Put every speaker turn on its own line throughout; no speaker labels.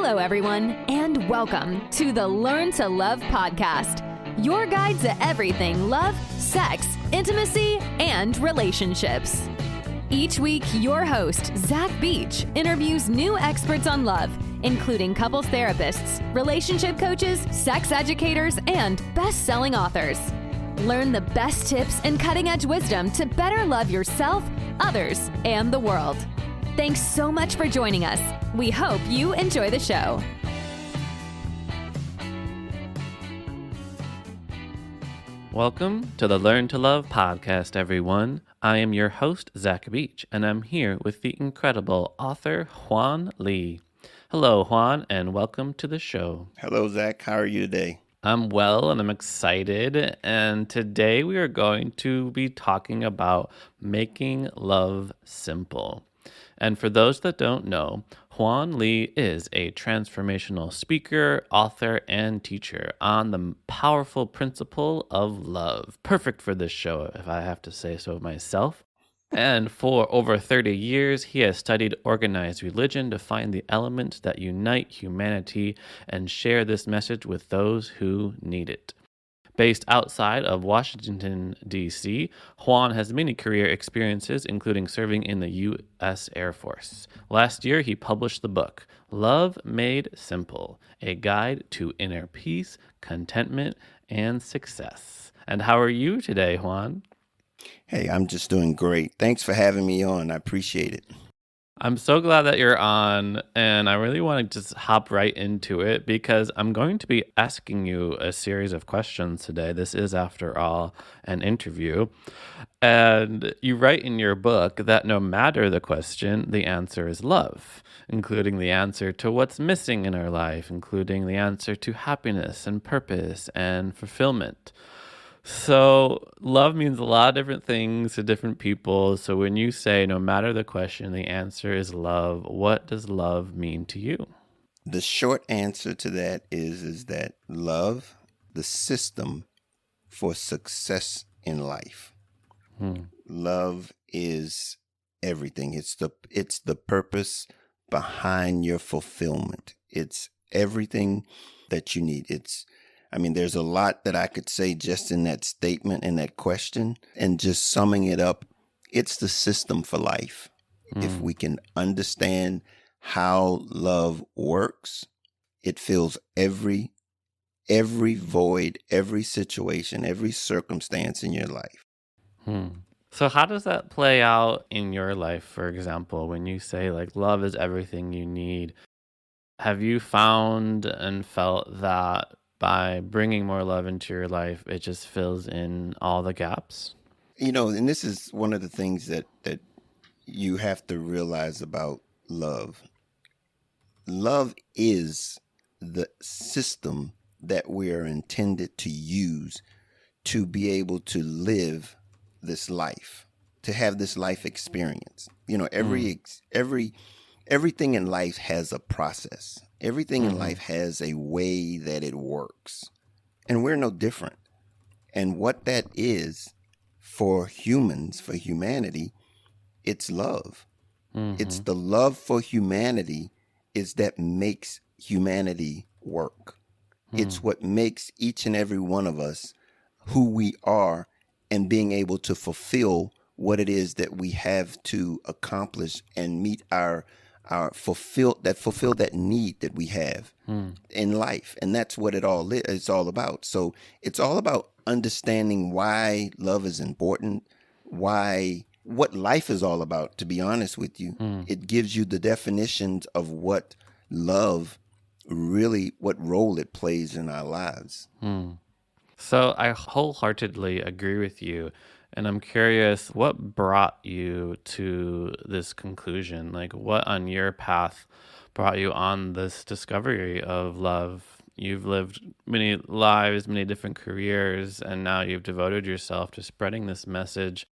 Hello, everyone, and welcome to the Learn to Love podcast, your guide to everything love, sex, intimacy, and relationships. Each week, your host, Zach Beach, interviews new experts on love, including couples therapists, relationship coaches, sex educators, and best-selling authors. Learn the best tips and cutting-edge wisdom to better love yourself, others, and the world. Thanks so much for joining us. We hope you enjoy the show.
Welcome to the Learn to Love podcast, everyone. I am your host, Zach Beach, and I'm here with the incredible author, Juan Lee. Hello, Juan, and welcome to the show.
Hello, Zach. How are you today?
I'm well, and I'm excited, and today we are going to be talking about making love simple. And for those that don't know, Juan Lee is a transformational speaker, author, and teacher on the powerful principle of love. Perfect for this show, if I have to say so myself. And for over 30 years, he has studied organized religion to find the elements that unite humanity and share this message with those who need it. Based outside of Washington, D.C., Juan has many career experiences, including serving in the U.S. Air Force. Last year, he published the book, Love Made Simple, a guide to inner peace, contentment, and success. And how are you today, Juan?
Hey, I'm just doing great. Thanks for having me on. I appreciate it.
I'm so glad that you're on, and I really want to just hop right into it because I'm going to be asking you a series of questions today. This is, after all, an interview. And you write in your book that no matter the question, the answer is love, including the answer to what's missing in our life, including the answer to happiness and purpose and fulfillment. So love means a lot of different things to different people. So when you say no matter the question, the answer is love, what does love mean to you?
The short answer to that is that love, the system for success in life. Love is everything. It's the purpose behind your fulfillment. It's everything that you need. There's a lot that I could say just in that statement and that question, and just summing it up, it's the system for life. If we can understand how love works, it fills every void, every situation, every circumstance in your life.
So how does that play out in your life, for example, when you say like love is everything you need? Have you found and felt that by bringing more love into your life, it just fills in all the gaps?
And this is one of the things that you have to realize about love. Love is the system that we are intended to use to be able to live this life, to have this life experience. Everything in life has a process. Everything in life has a way that it works. And we're no different. And what that is for humans, for humanity, it's love. It's the love for humanity is that makes humanity work. It's what makes each and every one of us who we are and being able to fulfill what it is that we have to accomplish and meet fulfill that need that we have in life. And that's what it's all about. So it's all about understanding why love is important, what life is all about, to be honest with you. It gives you the definitions of what love really, what role it plays in our lives.
So I wholeheartedly agree with you. And I'm curious, what brought you to this conclusion? Like, what on your path brought you on this discovery of love? You've lived many lives, many different careers, and now you've devoted yourself to spreading this message.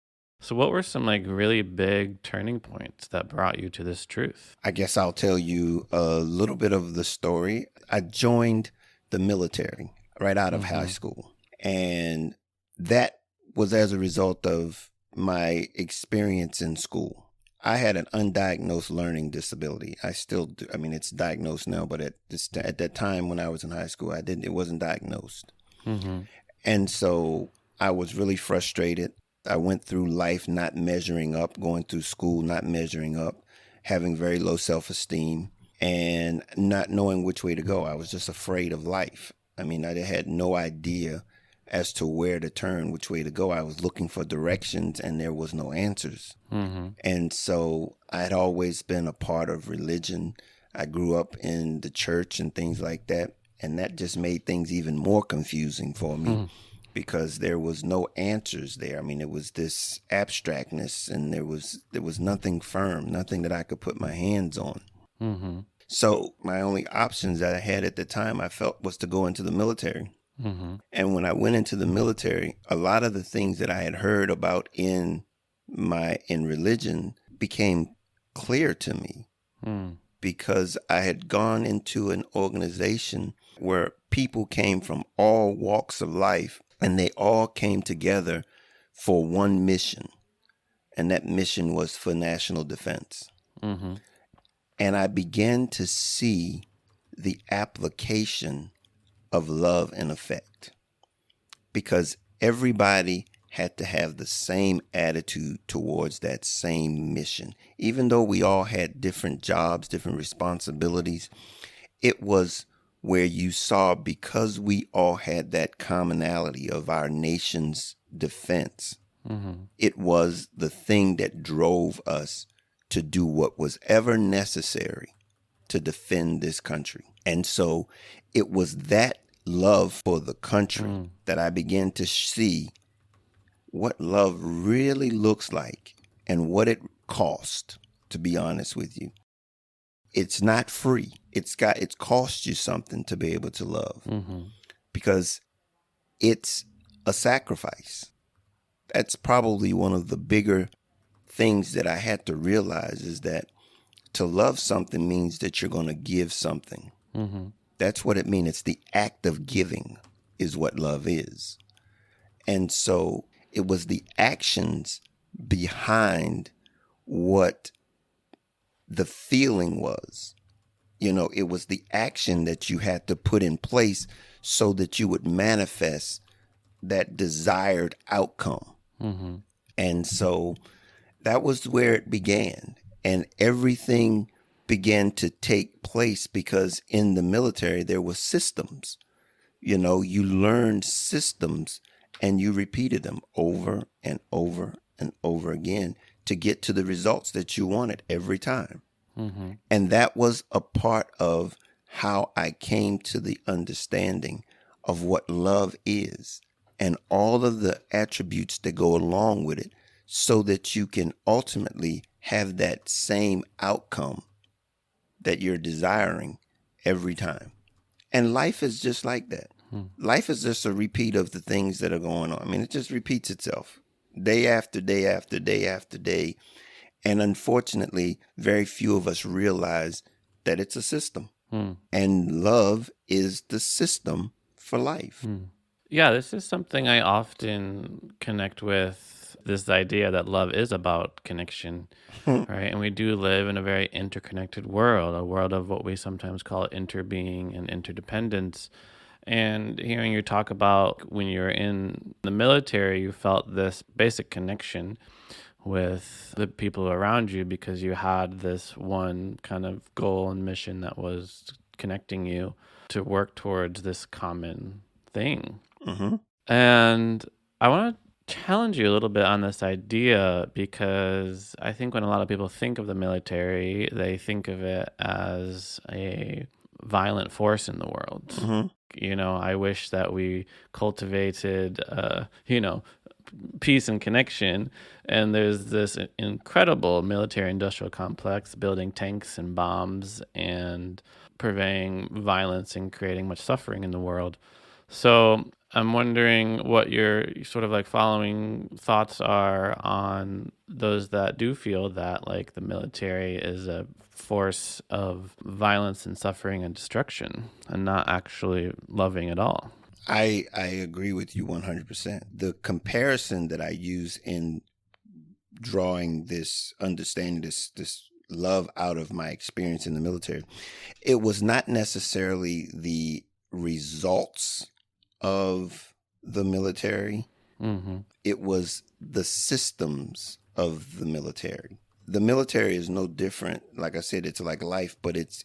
So what were some really big turning points that brought you to this truth?
I guess I'll tell you a little bit of the story. I joined the military right out of high school, and that was as a result of my experience in school. I had an undiagnosed learning disability. I still do. I mean, it's diagnosed now, but at that time when I was in high school, it wasn't diagnosed.
Mm-hmm.
And so I was really frustrated. I went through life not measuring up, going through school not measuring up, having very low self-esteem, and not knowing which way to go. I was just afraid of life. I mean, I had no idea as to where to turn, which way to go. I was looking for directions and there was no answers.
Mm-hmm.
And so I'd always been a part of religion. I grew up in the church and things like that. And that just made things even more confusing for me because there was no answers there. I mean, it was this abstractness and there was nothing firm, nothing that I could put my hands on.
Mm-hmm.
So my only options that I had at the time, I felt, was to go into the military.
Mm-hmm.
And when I went into the military, a lot of the things that I had heard about in religion became clear to me because I had gone into an organization where people came from all walks of life and they all came together for one mission. And that mission was for national defense.
Mm-hmm.
And I began to see the application of love and effect because everybody had to have the same attitude towards that same mission. Even though we all had different jobs, different responsibilities, it was where you saw, because we all had that commonality of our nation's defense, it was the thing that drove us to do what was ever necessary to defend this country. And so it was that love for the country that I began to see what love really looks like and what it cost, to be honest with you. It's not free. It's cost you something to be able to love because it's a sacrifice. That's probably one of the bigger things that I had to realize is that to love something means that you're going to give something. Mm-hmm. That's what it means. It's the act of giving is what love is. And so it was the actions behind what the feeling was. You know, it was the action that you had to put in place so that you would manifest that desired outcome. Mm-hmm. And so that was where it began. And everything began to take place because in the military, there were systems. You know, you learned systems and you repeated them over and over and over again to get to the results that you wanted every time. Mm-hmm. And that was a part of how I came to the understanding of what love is and all of the attributes that go along with it so that you can ultimately have that same outcome that you're desiring every time. And life is just like that. Life is just a repeat of the things that are going on. I mean, it just repeats itself day after day after day after day. And unfortunately, very few of us realize that it's a system. And love is the system for life.
Yeah, this is something I often connect with, this idea that love is about connection, right? And we do live in a very interconnected world, a world of what we sometimes call interbeing and interdependence. And hearing you talk about when you're in the military, you felt this basic connection with the people around you because you had this one kind of goal and mission that was connecting you to work towards this common thing. Mm-hmm. And I want to challenge you a little bit on this idea because I think when a lot of people think of the military, they think of it as a violent force in the world. Mm-hmm. You know, I wish that we cultivated, peace and connection. And there's this incredible military industrial complex building tanks and bombs and purveying violence and creating much suffering in the world. So I'm wondering what your sort of like following thoughts are on those that do feel that like the military is a force of violence and suffering and destruction and not actually loving at all.
I agree with you 100%. The comparison that I use in drawing this understanding, this love out of my experience in the military. It was not necessarily the results of the military.
Mm-hmm.
It was the systems of the military. The military is no different. Like I said, it's like life, but it's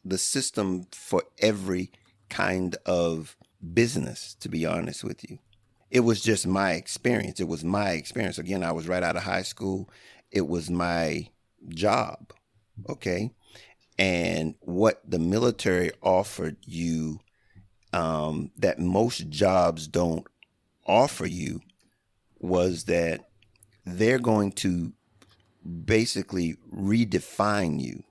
the system for every kind of business, to be honest with you. It was just my experience. It was my experience. Again, I was right out of high school. It was my job. Okay. And what the military offered you, that most jobs don't offer you, was that they're going to basically redefine you.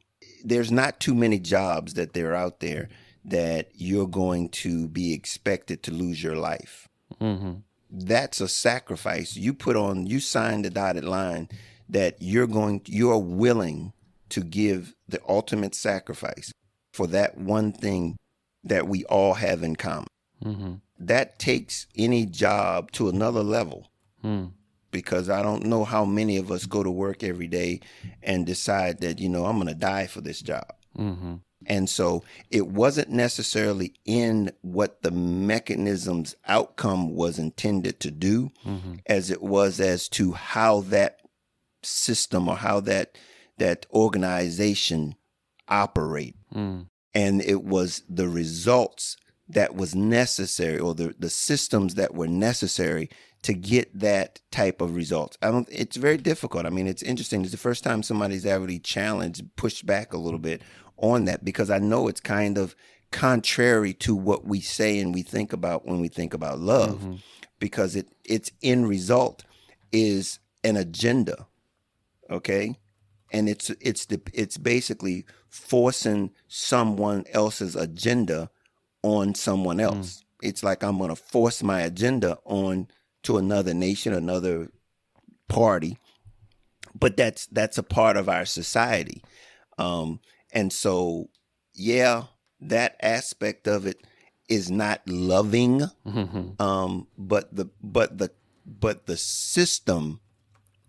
There's not too many jobs that they're out there that you're going to be expected to lose your life.
Mm-hmm.
That's a sacrifice. You sign the dotted line that you're willing to give the ultimate sacrifice for that one thing that we all have in common.
Mm-hmm.
That takes any job to another level. Because I don't know how many of us go to work every day and decide that, I'm going to die for this job.
Mm-hmm.
And so it wasn't necessarily in what the mechanism's outcome was intended to do, as it was as to how that system or how that organization operate. And it was the results that was necessary, or the systems that were necessary to get that type of results. It's very difficult. I mean, it's interesting. It's the first time somebody's ever challenged, pushed back a little bit on that, because I know it's kind of contrary to what we say and we think about when we think about love, because its end result is an agenda. Okay. And it's basically forcing someone else's agenda on someone else. It's like I'm going to force my agenda on to another nation, another party, but that's a part of our society. And so, yeah, that aspect of it is not loving, but the system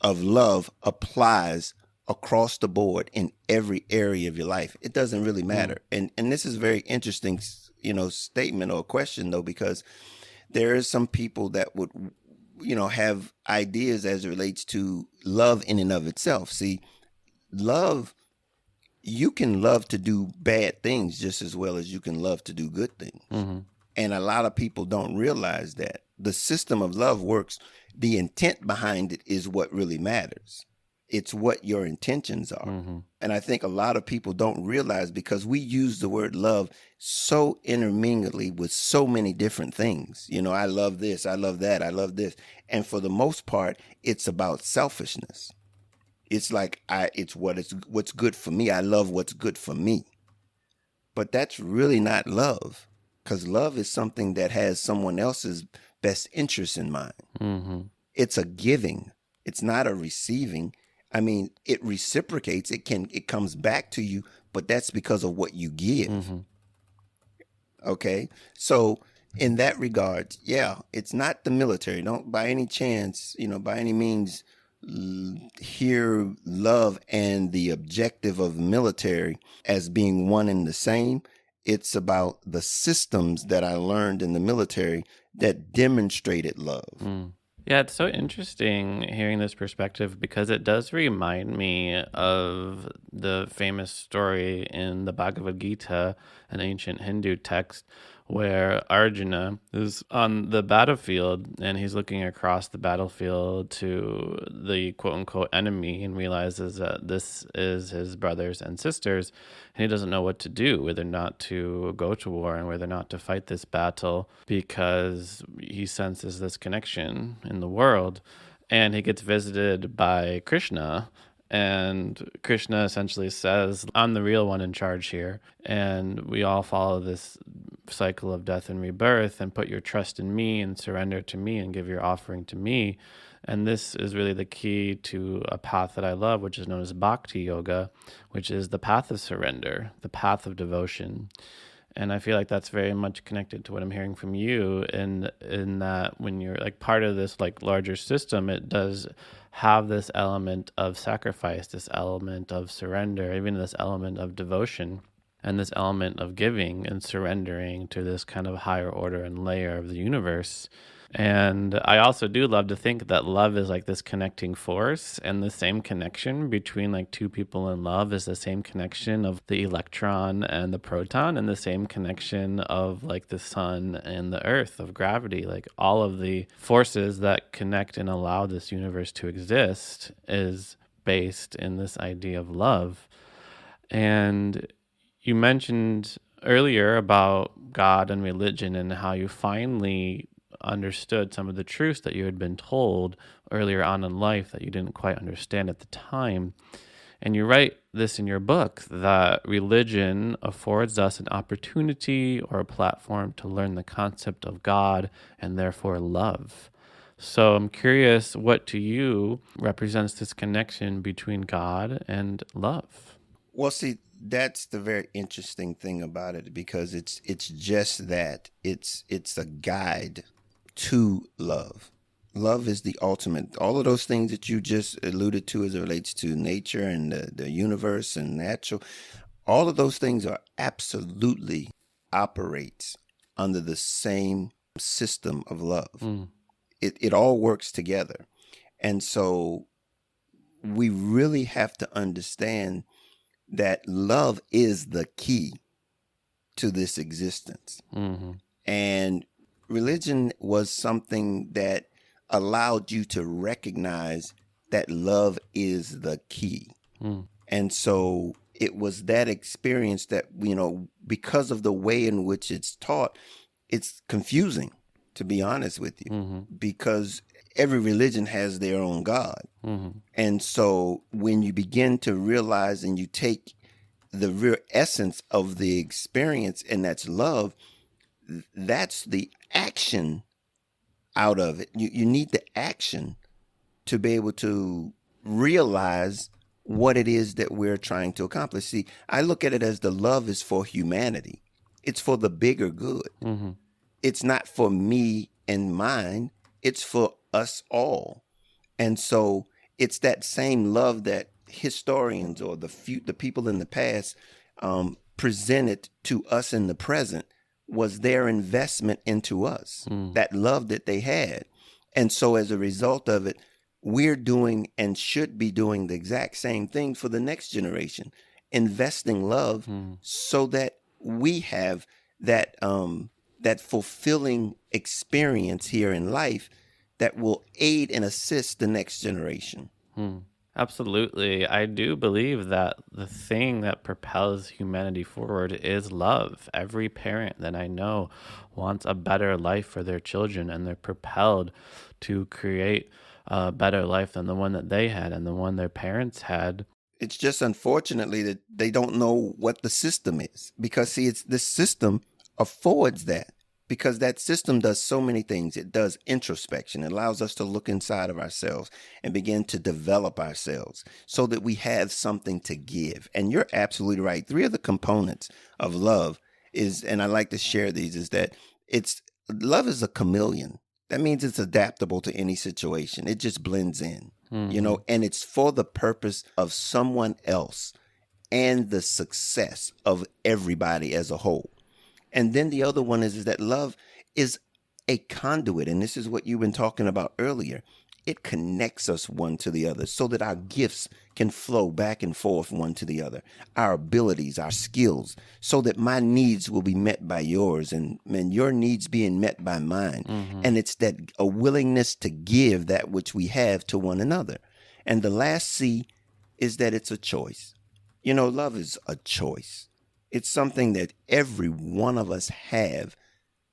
of love applies across the board in every area of your life. It doesn't really matter. And this is a very interesting, statement or question, though, because there is some people that would, have ideas as it relates to love in and of itself. See, love, you can love to do bad things just as well as you can love to do good things. And a lot of people don't realize that the system of love works. The intent behind it is what really matters. It's what your intentions are. And I think a lot of people don't realize, because we use the word love so interminglingly with so many different things. I love this, I love that, I love this. And for the most part, it's about selfishness. It's like it's what's good for me. I love what's good for me. But that's really not love, because love is something that has someone else's best interest in mind. It's a giving. It's not a receiving. I mean, it reciprocates. It comes back to you, but that's because of what you give. Okay. So in that regard, yeah, it's not the military. Don't by any chance, by any means hear love and the objective of military as being one and the same. It's about the systems that I learned in the military that demonstrated love.
Yeah, it's so interesting hearing this perspective, because it does remind me of the famous story in the Bhagavad Gita, an ancient Hindu text, where Arjuna is on the battlefield and he's looking across the battlefield to the quote-unquote enemy and realizes that this is his brothers and sisters, and he doesn't know what to do, whether or not to go to war and whether or not to fight this battle, because he senses this connection in the world. And he gets visited by Krishna, and Krishna essentially says, I'm the real one in charge here, and we all follow this cycle of death and rebirth, and put your trust in me and surrender to me and give your offering to me. And this is really the key to a path that I love, which is known as Bhakti Yoga, which is the path of surrender, the path of devotion. And I feel like that's very much connected to what I'm hearing from you in that when you're like part of this like larger system, it does have this element of sacrifice, this element of surrender, even this element of devotion, and this element of giving and surrendering to this kind of higher order and layer of the universe. And I also do love to think that love is like this connecting force, and the same connection between like two people in love is the same connection of the electron and the proton, and the same connection of like the sun and the earth, of gravity. Like all of the forces that connect and allow this universe to exist is based in this idea of love. And you mentioned earlier about God and religion and how you finally understood some of the truths that you had been told earlier on in life that you didn't quite understand at the time. And you write this in your book, that religion affords us an opportunity or a platform to learn the concept of God and therefore love. So I'm curious, what to you represents this connection between God and love?
Well, see, that's the very interesting thing about it, because it's just that it's a guide to love. Love is the ultimate. All of those things that you just alluded to as it relates to nature and the universe and natural, all of those things are absolutely operates under the same system of love. It all works together. And so we really have to understand that love is the key to this existence. And religion was something that allowed you to recognize that love is the key. And so it was that experience that, because of the way in which it's taught, it's confusing, to be honest with you, because every religion has their own God. And so when you begin to realize and you take the real essence of the experience, and that's love, that's the action out of it. You need the action to be able to realize what it is that we're trying to accomplish. See, I look at it as the love is for humanity. It's for the bigger good. It's not for me and mine. It's for us all. And so it's that same love that historians or the people in the past presented to us in the present was their investment into us, that love that they had. And so as a result of it, we're doing and should be doing the exact same thing for the next generation, investing love so that we have that that fulfilling experience here in life that will aid and assist the next generation.
Absolutely. I do believe that the thing that propels humanity forward is love. Every parent that I know wants a better life for their children, and they're propelled to create a better life than the one that they had and the one their parents had.
It's just unfortunately that they don't know what the system is, because see, this system affords that, because that system does so many things. It does introspection. It allows us to look inside of ourselves and begin to develop ourselves so that we have something to give. And you're absolutely right. 3 of the components of love is, and I like to share these, is that love is a chameleon. That means it's adaptable to any situation. It just blends in, and it's for the purpose of someone else and the success of everybody as a whole. And then the other one is that love is a conduit. And this is what you've been talking about earlier. It connects us one to the other so that our gifts can flow back and forth one to the other. Our abilities, our skills, so that my needs will be met by yours and your needs being met by mine. And it's that a willingness to give that which we have to one another. And the last C is that it's a choice. Love is a choice. It's something that every one of us have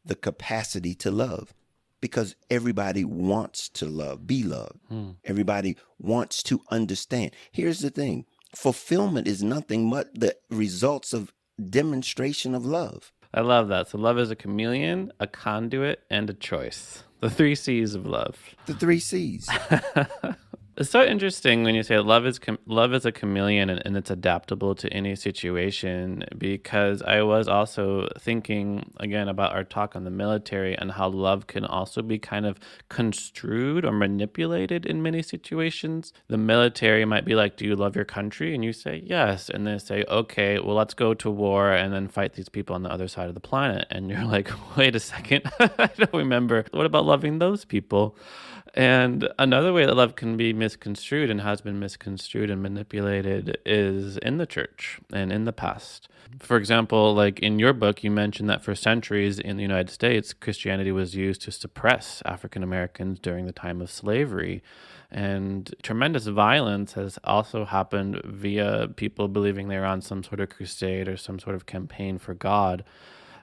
the capacity to love, because everybody wants to be loved. Everybody wants to understand. Here's the thing. Fulfillment is nothing but the results of demonstration of love.
I love that. So love is a chameleon, a conduit, and a choice. The 3 C's of love.
The 3 C's.
It's so interesting when you say love is a chameleon and it's adaptable to any situation, because I was also thinking again about our talk on the military and how love can also be kind of construed or manipulated in many situations. The military might be like, "Do you love your country?" And you say yes, and they say, "Okay, well, let's go to war and then fight these people on the other side of the planet." And you're like, "Wait a second, I don't remember. What about loving those people?" And another way that love can be misconstrued and has been misconstrued and manipulated is in the church and in the past. For example, like in your book, you mentioned that for centuries in the United States, Christianity was used to suppress African Americans during the time of slavery. And tremendous violence has also happened via people believing they're on some sort of crusade or some sort of campaign for God.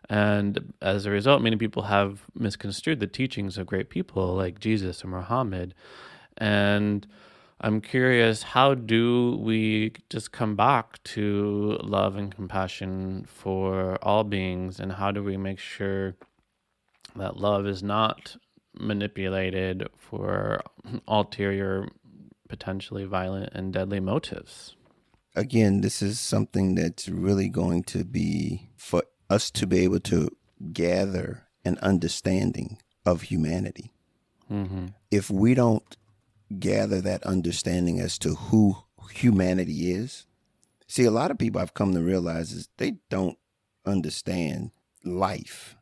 And as a result, many people have misconstrued the teachings of great people like Jesus or Muhammad. And I'm curious, how do we just come back to love and compassion for all beings? And how do we make sure that love is not manipulated for ulterior, potentially violent and deadly motives?
Again, this is something that's really going to be for us to be able to gather an understanding of humanity.
Mm-hmm.
If we don't gather that understanding as to who humanity is, see, a lot of people I've come to realize is they don't understand life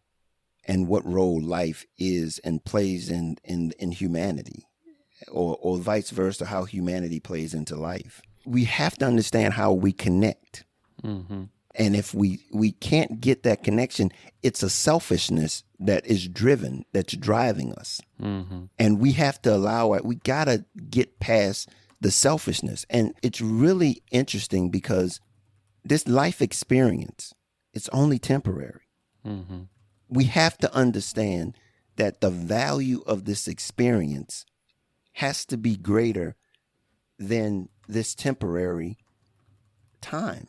and what role life is and plays in humanity, or vice versa, how humanity plays into life. We have to understand how we connect.
Mm-hmm.
And if we can't get that connection, it's a selfishness that's driving us.
Mm-hmm.
And we have to allow it. We got to get past the selfishness. And it's really interesting because this life experience, it's only temporary.
Mm-hmm.
We have to understand that the value of this experience has to be greater than this temporary time.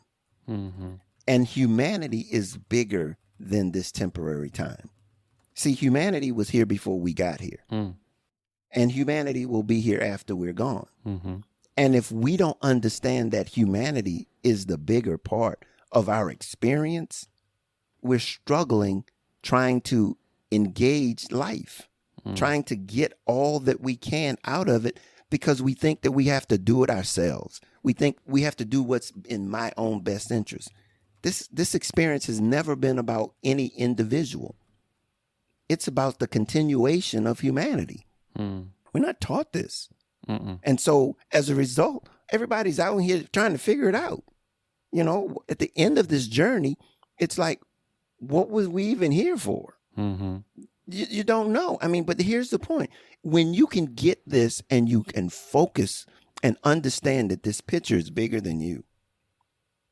Mm-hmm.
And humanity is bigger than this temporary time. See, humanity was here before we got here.
Mm.
And humanity will be here after we're gone.
Mm-hmm.
And if we don't understand that humanity is the bigger part of our experience, we're struggling trying to engage life, trying to get all that we can out of it, because we think that we have to do it ourselves. We think we have to do what's in my own best interest. This experience has never been about any individual. It's about the continuation of humanity.
Mm.
We're not taught this.
Mm-mm.
And so as a result, everybody's out here trying to figure it out. You know, at the end of this journey, it's like, what was we even here for?
Mm-hmm.
You don't know. I mean, but here's the point. When you can get this and you can focus and understand that this picture is bigger than you,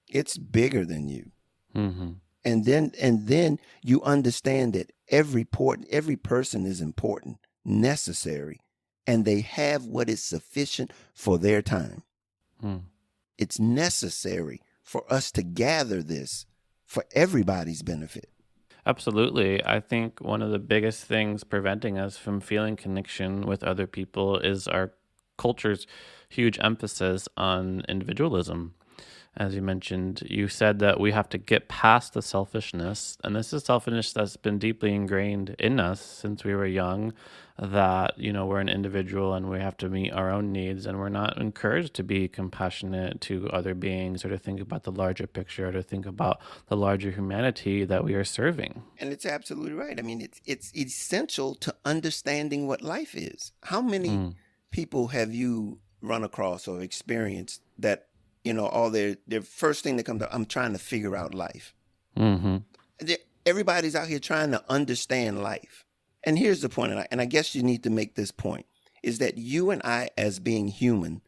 it's bigger than you.
Mm-hmm.
And then you understand that every person is important, necessary, and they have what is sufficient for their time.
Mm.
It's necessary for us to gather this for everybody's benefit.
Absolutely. I think one of the biggest things preventing us from feeling connection with other people is our culture's huge emphasis on individualism. As you mentioned, you said that we have to get past the selfishness, and this is selfishness that's been deeply ingrained in us since we were young, that, you know, we're an individual and we have to meet our own needs, and we're not encouraged to be compassionate to other beings or to think about the larger picture or to think about the larger humanity that we are serving.
And it's absolutely right. I mean, it's essential to understanding what life is. How many people have you run across or experienced that, you know, all their first thing that comes up, I'm trying to figure out life.
Mm-hmm.
Everybody's out here trying to understand life. And here's the point, and I guess you need to make this point, is that you and I, as being human,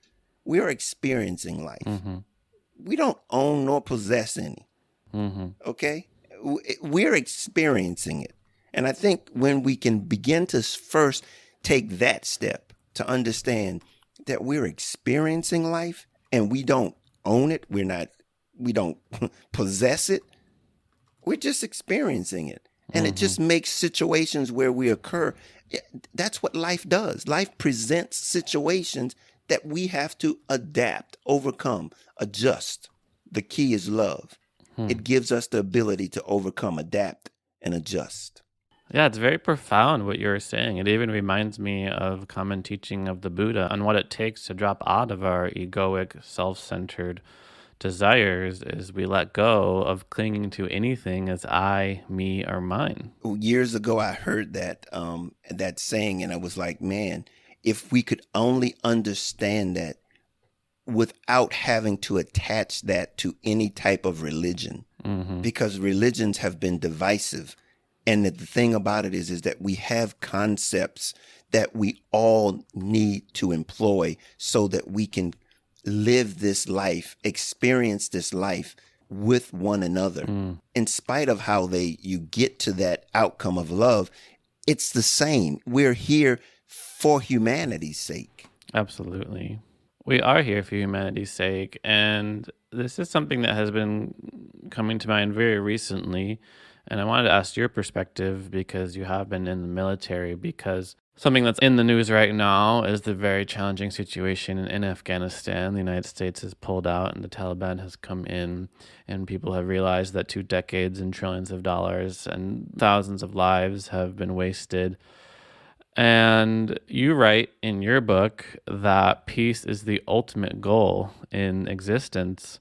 we are experiencing life.
Mm-hmm.
We don't own nor possess any.
Mm-hmm.
Okay? We're experiencing it. And I think when we can begin to first take that step to understand that we're experiencing life and we don't own it, we don't possess it, we're just experiencing it. And it just makes situations where we occur. That's what life does. Life presents situations that we have to adapt, overcome, adjust. The key is love. It gives us the ability to overcome, adapt, and adjust.
Yeah, it's very profound what you're saying. It even reminds me of common teaching of the Buddha on what it takes to drop out of our egoic, self-centered desires is we let go of clinging to anything as I, me, or mine.
Years ago, I heard that saying, and I was like, man, if we could only understand that without having to attach that to any type of religion, because religions have been divisive. And the thing about it is that we have concepts that we all need to employ so that we can live this life, experience this life with one another. In spite of how you get to that outcome of love, it's the same. We're here for humanity's sake.
Absolutely. We are here for humanity's sake. And this is something that has been coming to mind very recently. And I wanted to ask your perspective because you have been in the military, because something that's in the news right now is the very challenging situation in Afghanistan. The United States has pulled out and the Taliban has come in, and people have realized that 2 decades and trillions of dollars and thousands of lives have been wasted. And you write in your book that peace is the ultimate goal in existence.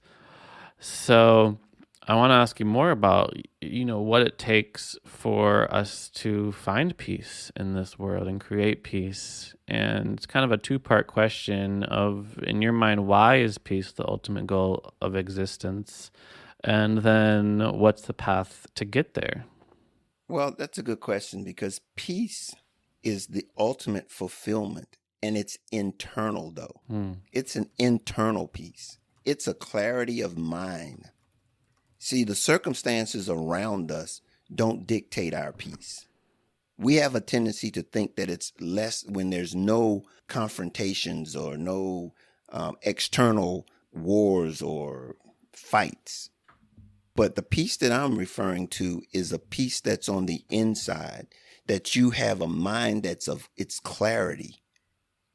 So I want to ask you more about, what it takes for us to find peace in this world and create peace. And it's kind of a 2-part question of, in your mind, why is peace the ultimate goal of existence? And then what's the path to get there?
Well, that's a good question, because peace is the ultimate fulfillment, and it's internal, though. It's an internal peace. It's a clarity of mind. See, the circumstances around us don't dictate our peace. We have a tendency to think that it's less when there's no confrontations or no external wars or fights. But the peace that I'm referring to is a peace that's on the inside, that you have a mind that's of its clarity,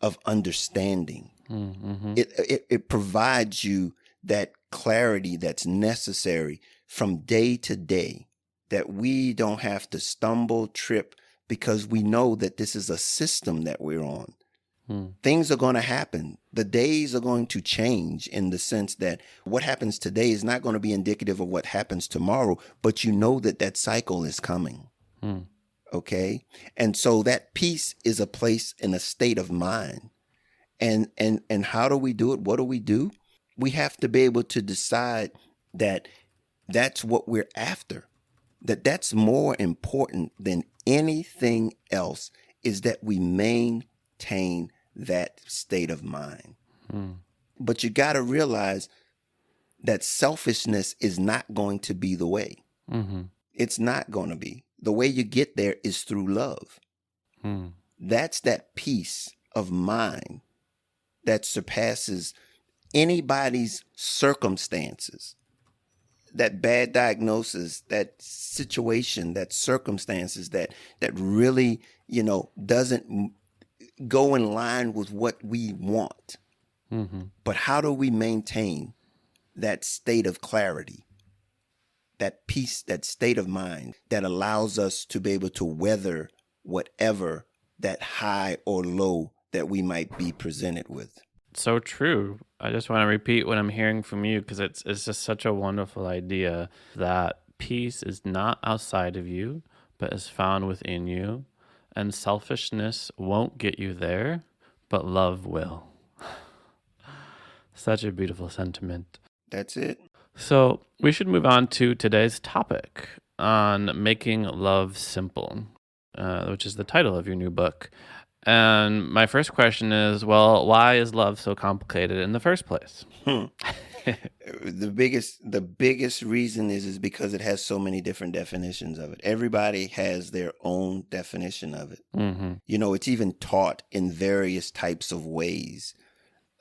of understanding. It provides you that clarity that's necessary from day to day, that we don't have to stumble, trip, because we know that this is a system that we're on. Things are going to happen. The days are going to change in the sense that what happens today is not going to be indicative of what happens tomorrow, but you know that cycle is coming. Okay? And so that peace is a place in a state of mind. And how do we do it? What do we do? We have to be able to decide that that's what we're after, that's more important than anything else, is that we maintain that state of mind. But you got to realize that selfishness is not going to be the way. It's not going to be. The way you get there is through love. That's that peace of mind that surpasses anybody's circumstances. That bad diagnosis, that situation, that circumstances that really, doesn't go in line with what we want. But how do we maintain that state of clarity, that peace, that state of mind that allows us to be able to weather whatever that high or low that we might be presented with?
So true. I just want to repeat what I'm hearing from you, because it's just such a wonderful idea that peace is not outside of you, but is found within you. And selfishness won't get you there, but love will. Such a beautiful sentiment.
That's it.
So we should move on to today's topic on making love simple, which is the title of your new book. And my first question is, well, why is love so complicated in the first place?
The biggest reason is because it has so many different definitions of it. Everybody has their own definition of it. It's even taught in various types of ways.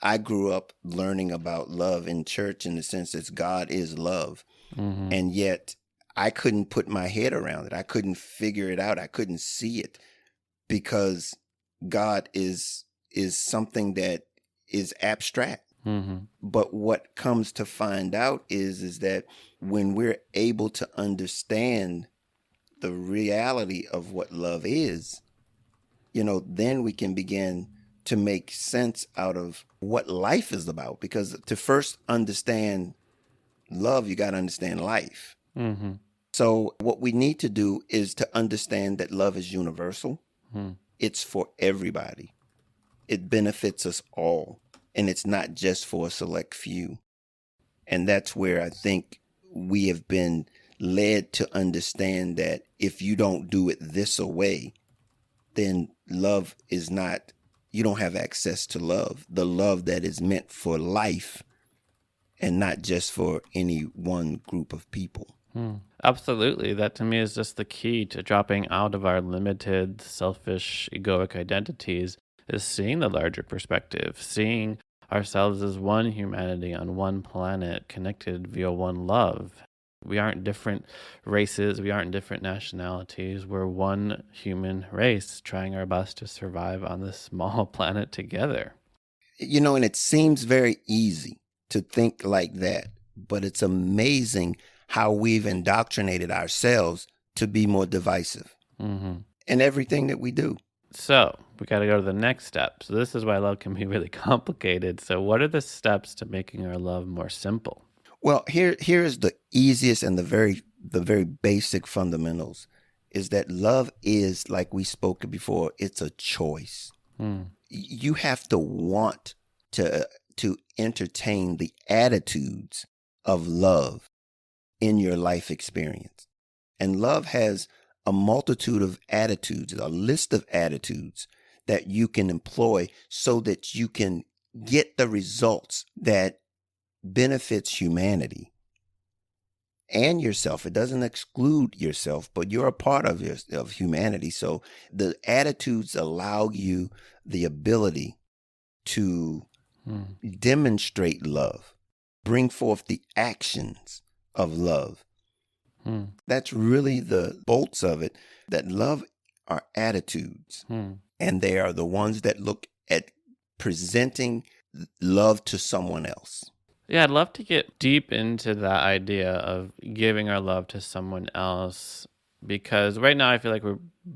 I grew up learning about love in church in the sense that God is love. And yet I couldn't put my head around it. I couldn't figure it out. I couldn't see it, because God is something that is abstract.
Mm-hmm.
But what comes to find out is that when we're able to understand the reality of what love is, then we can begin to make sense out of what life is about. Because to first understand love, you got to understand life.
Mm-hmm.
So what we need to do is to understand that love is universal.
Mm.
It's for everybody. It benefits us all. And it's not just for a select few. And that's where I think we have been led to understand that if you don't do it this way, then love is not, you don't have access to love, the love that is meant for life and not just for any one group of people.
Absolutely. That to me is just the key to dropping out of our limited, selfish, egoic identities, is seeing the larger perspective, seeing ourselves as one humanity on one planet connected via one love. We aren't different races. We aren't different nationalities. We're one human race trying our best to survive on this small planet together.
And it seems very easy to think like that, but it's amazing how we've indoctrinated ourselves to be more divisive in everything that we do.
So we got to go to the next step. So this is why love can be really complicated. So what are the steps to making our love more simple?
Well, here is the easiest and the very basic fundamentals is that love is, like we spoke before, it's a choice. You have to want to entertain the attitudes of love in your life experience. And love has a multitude of attitudes, a list of attitudes that you can employ so that you can get the results that benefits humanity and yourself. It doesn't exclude yourself, but you're a part of humanity. So the attitudes allow you the ability to demonstrate love, bring forth the actions of love. That's really the bolts of it, that love are attitudes. And they are the ones that look at presenting love to someone else.
Yeah, I'd love to get deep into that idea of giving our love to someone else, because right now I feel like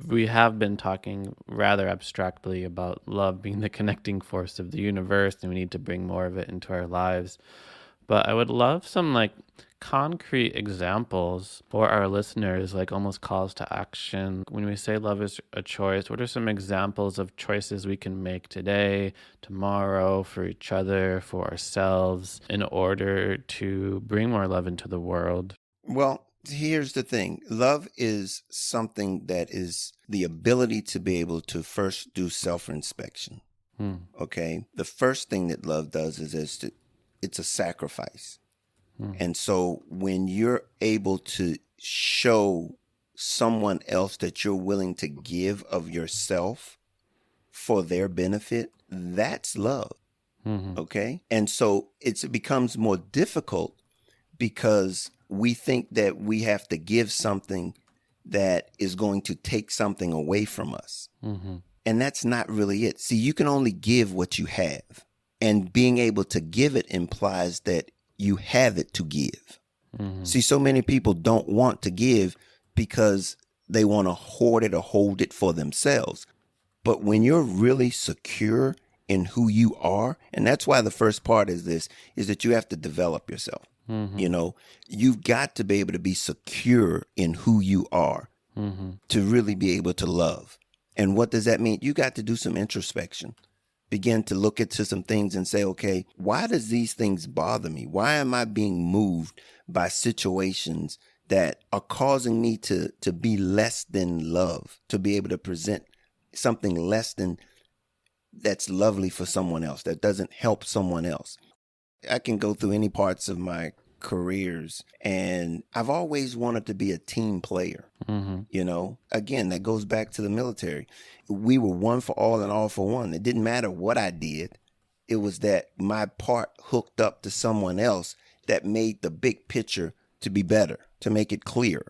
we have been talking rather abstractly about love being the connecting force of the universe, and we need to bring more of it into our lives. But I would love some concrete examples for our listeners, almost calls to action. When we say love is a choice, what are some examples of choices we can make today, tomorrow, for each other, for ourselves, in order to bring more love into the world?
Well, here's the thing. Love is something that is the ability to be able to first do self-inspection. Okay? The first thing that love does is it's a sacrifice. And so when you're able to show someone else that you're willing to give of yourself for their benefit, that's love. Okay? And so it becomes more difficult because we think that we have to give something that is going to take something away from us. And that's not really it. See, you can only give what you have. And being able to give it implies that you have it to give. See, so many people don't want to give because they want to hoard it or hold it for themselves. But when you're really secure in who you are, and that's why the first part is that you have to develop yourself. You've got to be able to be secure in who you are to really be able to love. And what does that mean? You got to do some introspection. Begin to look into some things and say, okay, why does these things bother me? Why am I being moved by situations that are causing me to be less than love, to be able to present something less than that's lovely for someone else, that doesn't help someone else? I can go through any parts of my careers, and I've always wanted to be a team player. Again, that goes back to the military. We were one for all and all for one. It didn't matter what I did. It was that my part hooked up to someone else that made the big picture to be better, to make it clear.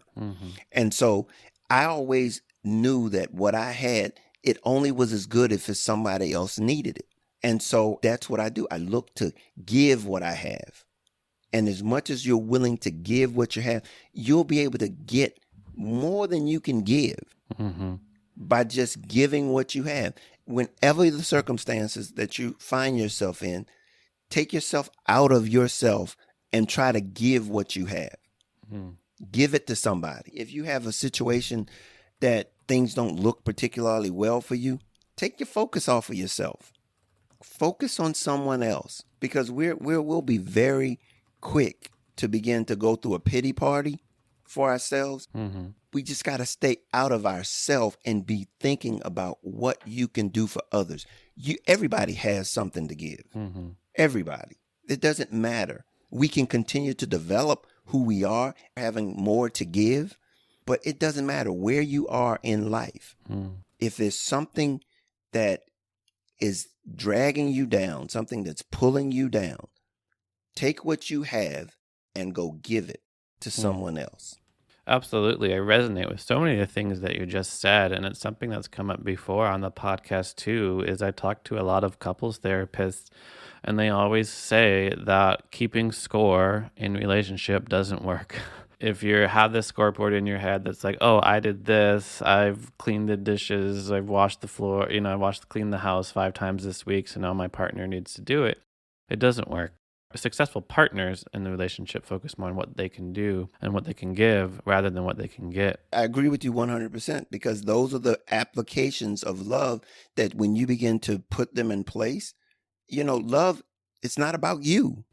And so I always knew that what I had, it only was as good if somebody else needed it. And so that's what I do. I look to give what I have. And as much as you're willing to give what you have, you'll be able to get more than you can give by just giving what you have. Whenever the circumstances that you find yourself in, take yourself out of yourself and try to give what you have. Give it to somebody. If you have a situation that things don't look particularly well for you, take your focus off of yourself. Focus on someone else, because we'll be very quick to begin to go through a pity party for ourselves. We just got to stay out of ourselves and be thinking about what you can do for others. Everybody has something to give. Everybody. It doesn't matter. We can continue to develop who we are, having more to give, but it doesn't matter where you are in life. If there's something that is dragging you down, something that's pulling you down, take what you have and go give it to someone else.
Absolutely. I resonate with so many of the things that you just said. And it's something that's come up before on the podcast too, is I talk to a lot of couples therapists, and they always say that keeping score in relationship doesn't work. If you have this scoreboard in your head that's like, oh, I did this, I've cleaned the dishes, I've washed the floor, I cleaned the house 5 times this week, so now my partner needs to do it. It doesn't work. Successful partners in the relationship focus more on what they can do and what they can give rather than what they can get.
I agree with you 100%, because those are the applications of love that when you begin to put them in place, love, it's not about you.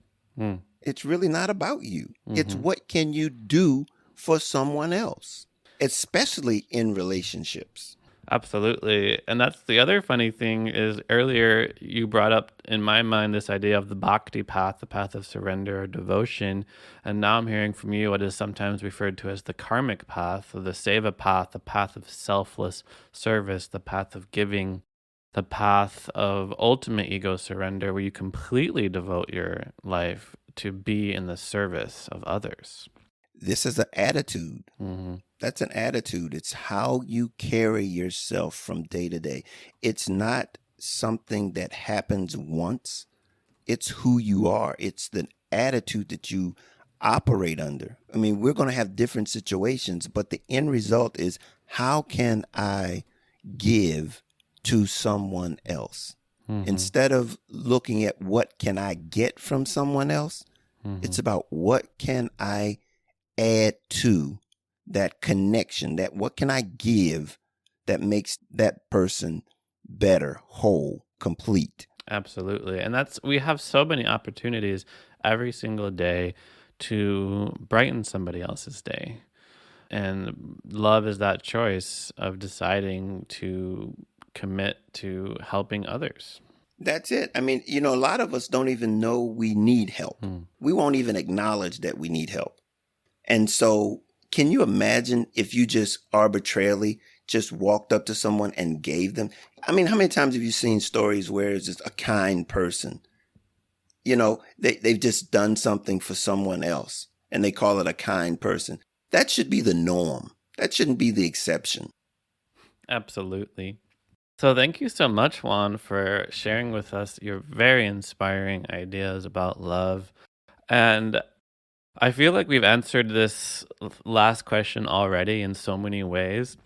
It's really not about you. It's what can you do for someone else, especially in relationships.
Absolutely. And that's the other funny thing is earlier you brought up in my mind this idea of the bhakti path, the path of surrender or devotion. And now I'm hearing from you what is sometimes referred to as the karmic path, or the seva path, the path of selfless service, the path of giving, the path of ultimate ego surrender, where you completely devote your life to be in the service of others.
This is an attitude. That's an attitude. It's how you carry yourself from day to day. It's not something that happens once. It's who you are. It's the attitude that you operate under. I mean, we're going to have different situations, but the end result is, how can I give to someone else? Instead of looking at what can I get from someone else, it's about what can I add to that connection, that what can I give that makes that person better, whole, complete.
Absolutely. And we have so many opportunities every single day to brighten somebody else's day. And love is that choice of deciding to commit to helping others.
That's it. I mean, a lot of us don't even know we need help. We won't even acknowledge that we need help. And so can you imagine if you just arbitrarily just walked up to someone and gave them? I mean, how many times have you seen stories where it's just a kind person? They've just done something for someone else and they call it a kind person. That should be the norm. That shouldn't be the exception.
Absolutely. So thank you so much, Juan, for sharing with us your very inspiring ideas about love. And I feel like we've answered this last question already in so many ways,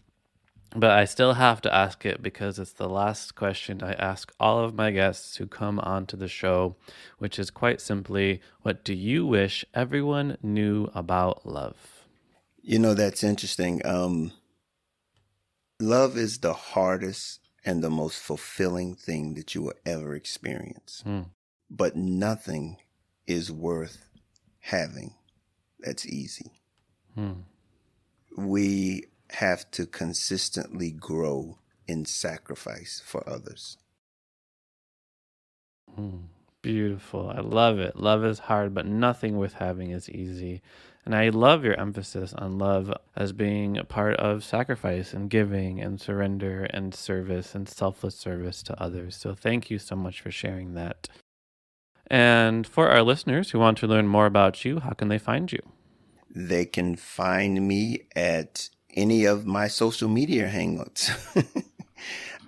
but I still have to ask it because it's the last question I ask all of my guests who come onto the show, which is quite simply, what do you wish everyone knew about love?
That's interesting. Love is the hardest and the most fulfilling thing that you will ever experience. But nothing is worth having that's easy. We have to consistently grow in sacrifice for others.
Beautiful. I love it. Love is hard, but nothing worth having is easy. And I love your emphasis on love as being a part of sacrifice and giving and surrender and service and selfless service to others. So thank you so much for sharing that. And for our listeners who want to learn more about you, how can they find you?
They can find me at any of my social media hangouts.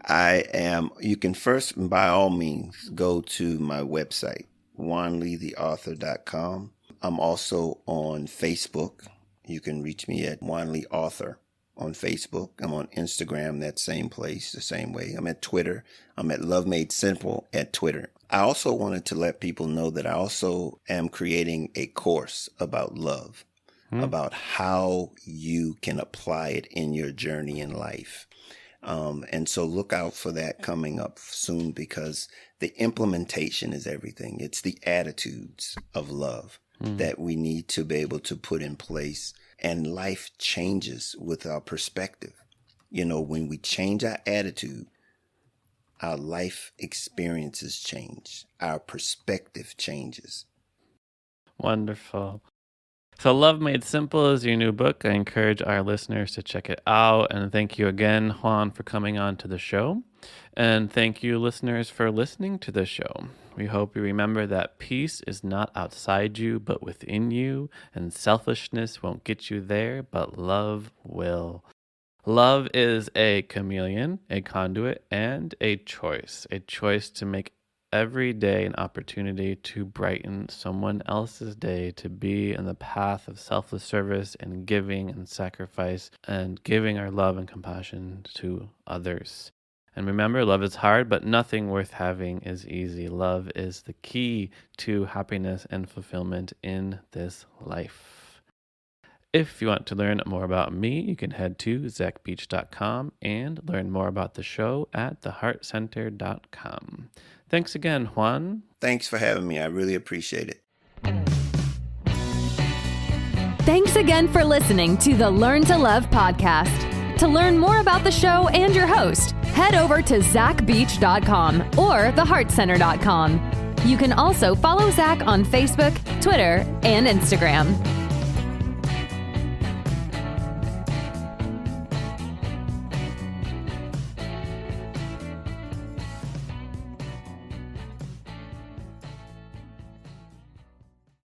You can first, by all means, go to my website, juanleetheauthor.com. I'm also on Facebook. You can reach me at Juan Lee Author on Facebook. I'm on Instagram, that same place, the same way. I'm at Twitter. I'm at Love Made Simple at Twitter. I also wanted to let people know that I also am creating a course about love, about how you can apply it in your journey in life. And so look out for that coming up soon, because the implementation is everything. It's the attitudes of love that we need to be able to put in place. And life changes with our perspective. You know, when we change our attitude, our life experiences change. Our perspective changes.
Wonderful. So Love Made Simple is your new book. I encourage our listeners to check it out. And thank you again, Juan, for coming on to the show. And thank you, listeners, for listening to the show. We hope you remember that peace is not outside you, but within you. And selfishness won't get you there, but love will. Love is a chameleon, a conduit, and a choice to make every day an opportunity to brighten someone else's day, to be in the path of selfless service and giving and sacrifice and giving our love and compassion to others. And remember, love is hard, but nothing worth having is easy. Love is the key to happiness and fulfillment in this life. If you want to learn more about me, you can head to zachbeach.com and learn more about the show at theheartcenter.com. Thanks again, Juan.
Thanks for having me. I really appreciate it.
Thanks again for listening to the Learn to Love podcast. To learn more about the show and your host, head over to zachbeach.com or theheartcenter.com. You can also follow Zach on Facebook, Twitter, and Instagram.